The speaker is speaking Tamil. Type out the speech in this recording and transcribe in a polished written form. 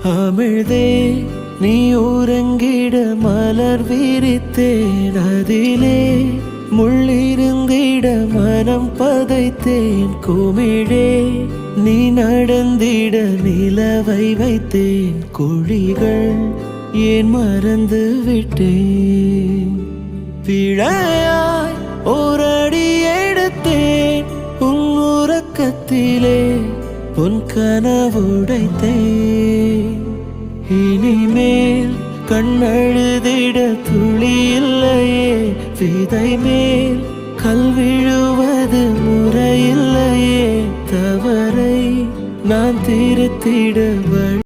அமிழ்தே நீ உறங்கிட மலர் விரித்தேன், அதிலே முள்ளிருந்திட மனம் பதைத்தேன். குமிழே நீ நடந்திட நிலவை வைத்தேன், குழிகள் ஏன் மறந்து விட்டேன். பிழையாய் ஓரடி எடுத்தேன், உன் உறக்கத்திலே உன் கனவுடைத்தேன். இனிமேல் கண்ணழுதிட துளி இல்லையே, விதை மேல் கல் விழுவது முறையில்லையே. தவறை நான் திருத்திட